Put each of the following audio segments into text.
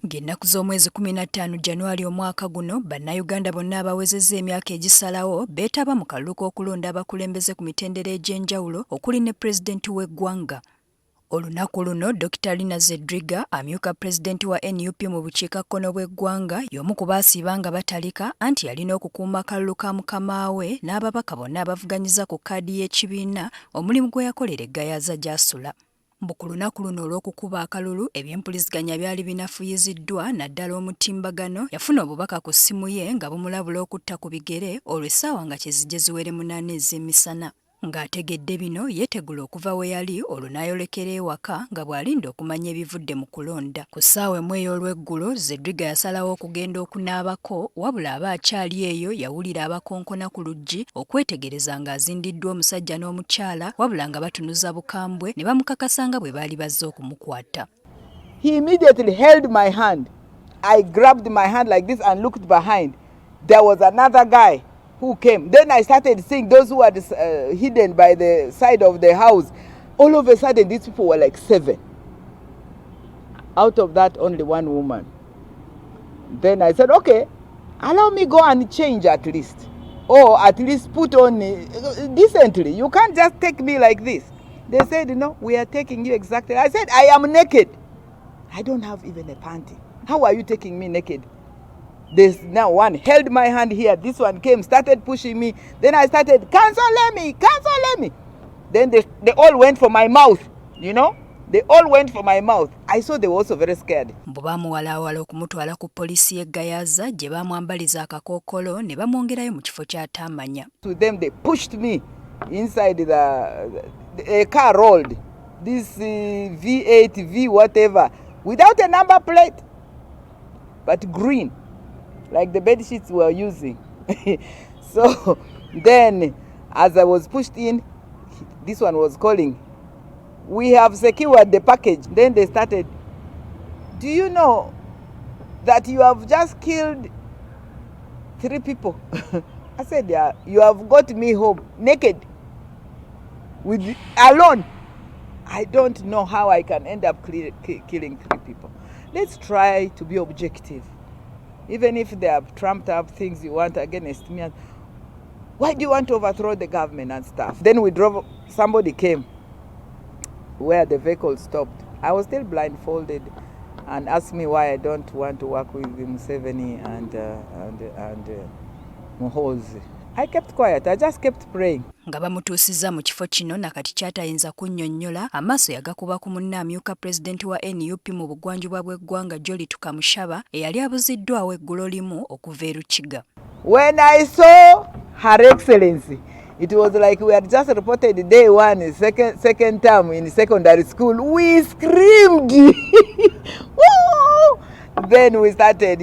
Ng'ennaku z'omwezi 15 Januari omwaka guno, bannayuganda bonna abawezezza emyaka egisalawo beetaba mu kalulu k'okulonda abakulembeze ku mitendera egy'enjawulo okuli ne Pulezidenti w'eggwanga. Olunaku luno, Dr. Lina Zedriga, amyuka Pulezidenti wa NUP mu bukiikakkono bw'eggwanga, y'omu ku baasiiba nga batalika anti yalina okukuuma akalulu ka mukama we n'ababaka bonna abavuganyiza ku kkaadi y'ekibiina omulimu gwe yakolera eggayaaza gy'asula. Ku lunaku luno olw'okukuba akalulu, ebyempuliziganya byali binafuyiziddwa naddala omutimbagano yafuna obubaka ku ssimu ye nga bumulabula okutta ku bigere olwo essaawa nga kyezijje ziwere 8 ez'emisana. Ng'ategedde bino yeetegula okuva we yali olwo n'ayolekera ewaka nga bw'alinda okumanya ebivudde mu kulonda. Ku ssaawa emu ey'olweggulo, Zedriga yasalawo okugenda okunaabako, wabula aba akyali eyo yawulira abakonkona ku luggi okwetegereza ng'azindiddwa omusajja n'omukyala, wabula nga batunuza bukambwe ne bamukakasa nga bwe baali bazze okumukwata. He immediately held my hand. I grabbed my hand like this and looked behind. There was another guy who came. Then I started seeing those who were hidden by the side of the house. All of a sudden, these people were like 7. Out of that, only 1 woman. Then I said, okay, allow me go and change at least. Or at least put on decently. You can't just take me like this. They said, no, we are taking you exactly. I said, I am naked. I don't have even a panty. How are you taking me naked? There's now one held my hand here. This one came, started pushing me. Then I started, cancel me. Then they all went for my mouth, you know. They all went for my mouth. I saw they were also very scared. Mbu bamuwalawala okumutwala ku poliisi y'eggayaaza gye bamwambaliza akakookolo ne bamwongerayo mu kifo ky'ataamanya. To them they pushed me inside the car rolled. This V8, V whatever, without a number plate, but green. Like the bed sheets we were using. So then, as I was pushed in, this one was calling, we have secured the package. Then they started, do you know that you have just killed 3 people? I said, yeah, you have got me home naked, alone. I don't know how I can end up killing 3 people. Let's try to be objective. Even if they have trumped up things you want against me, why do you want to overthrow the government and stuff? Then we drove, somebody came where the vehicle stopped. I was still blindfolded and asked me why I don't want to work with Museveni and Muhoozi. I kept quiet. I just kept praying. Nga bamutuusiza mu kifo kino nakati kyatayinza kunnyonnyola, amaaso yagakuba ku munne amyuka Pulezidenti wa NUP mu bugwanjuba bw'eggwanga Jolly Tukamushaba eyali abuziddwawo eggulo limu okuva e Rukiga. When I saw Her Excellency, it was like we had just reported day 1, second term in secondary school. We screamed. Woo! Then we started,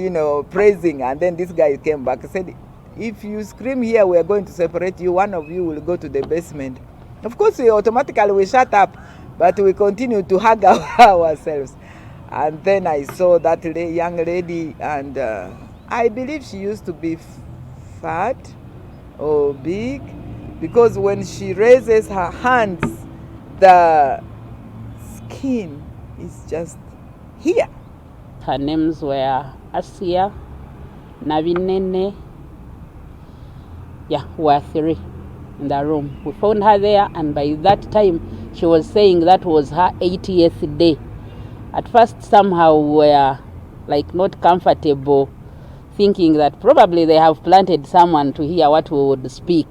praising, and then this guy came back and said, if you scream here, we are going to separate you. One of you will go to the basement. Of course, we automatically shut up, but we continue to hug ourselves. And then I saw that young lady, and I believe she used to be fat or big, because when she raises her hands, the skin is just here. Her names were Asia, Navinene. Yeah, we were 3 in the room. We found her there, and by that time, she was saying that was her 80th day. At first, somehow we were not comfortable, thinking that probably they have planted someone to hear what we would speak.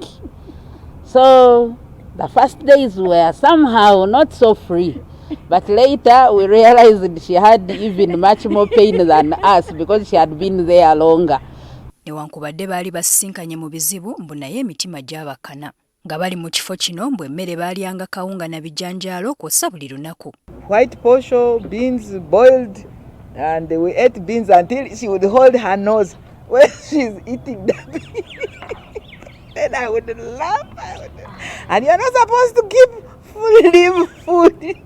So the first days were somehow not so free. But later we realized she had even much more pain than us because she had been there longer. Newankubadde baali basisinkanye mu bizibu, mbu naye emitima gyabakana. Nga bali mu kifo kino, mbu emmere baalyanga kawunga na bijanjaalo kw'ossa buli lunaku. White posho, beans boiled, and we ate beans until she would hold her nose when she's eating them. Then I would laugh. And you're not supposed to keep food.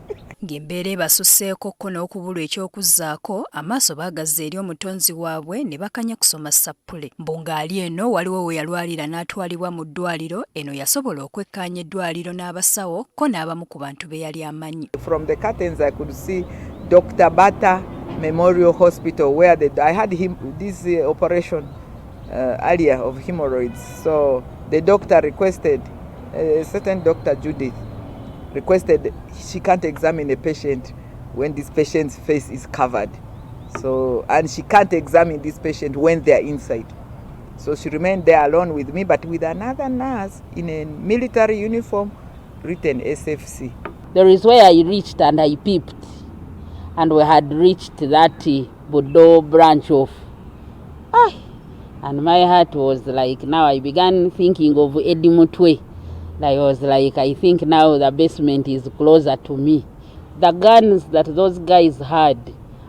Ng'embeera ebasusseeko ko n'okubulwa eky'okuzzaako, amaaso baagazza eri omutonzi waabwe ne bakanya kusoma sappule. Mbu ng'ali eno waliwo we yalwalira n'atwalibwa mu ddwaliro, eno yasobola okwekkaanya eddwaliro n'abasawo ko n'abamu ku bantu be yali amanyi. From the curtains I could see Dr. Bata, Memorial Hospital where I had this operation earlier of hemorrhoids. So the doctor requested, a certain Dr. Judith, requested she can't examine a patient when this patient's face is covered. So, and she can't examine this patient when they're inside. So she remained there alone with me, but with another nurse in a military uniform written SFC. There is where I reached and I peeped, and we had reached that Bordeaux branch of. And my heart was like, now I began thinking of Eddie Mutwe. I was like, I think now the basement is closer to me. The guns that those guys had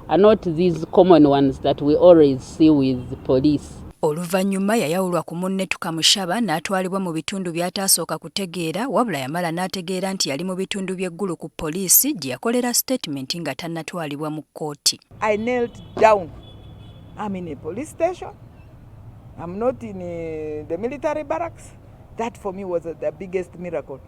are not these common ones that we always see with police. Oluvannyuma yayawulwa ku munne Tukamushaba n'atwalibwa mu bitundu by'ataasooka kutegeera wabula yamala n'ategeera nti yali mu bitundu by'eggulu ku poliisi gye yakolera statement nga tannatwalibwa mu kkooti. I knelt down. I'm in a police station. I'm not in the military barracks. That for me was the biggest miracle.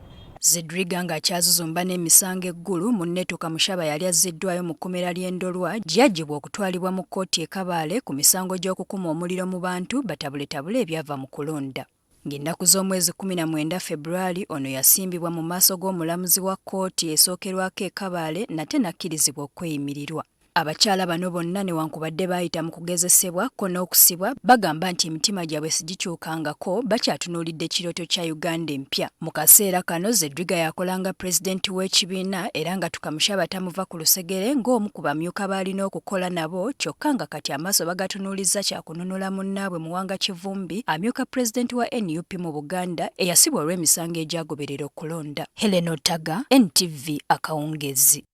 Zedriga ng'akyazuzumba n'emisango eggulu, munne Tukamushaba yali azziddwayo mu kkomera ly'Endolwa gy'aggyibwa okutwalibwa mu kkooti e Kabale ku misango gy'okukuma omuliro mu bantu batabuletabule ebyava mu kulonda. Ng'ennaku z'omwezi 19 February ono yasimbibwa mu maaso g'omulamuzi wa kkooti esookerwako e Kabale nate n'akkirizibwa okweyimirirwa. Abakyala bano bonna newankubadde baayita mu kugezesebwa kkono okusibwa bagamba nti emitima gyabwe sigikyukangako bakyatunuulidde ekirooto kya Uganda empya. Mu kaseera kano Zedriga yakolanga pulezidenti w'ekibiina era nga Tukamushaba tamuva ku lusegere ng'omu ku bamyuka baalina okukola nabo kyokka nga kati amaaso bagatunuulizza kyakununula munnaabwe Muwanga Kivumbi amyuka pulezidenti wa NUP mu Buganda eyasibwa olw'emisango egyagoberera okulonda. Helen Otaga, NTV Akawungeezi.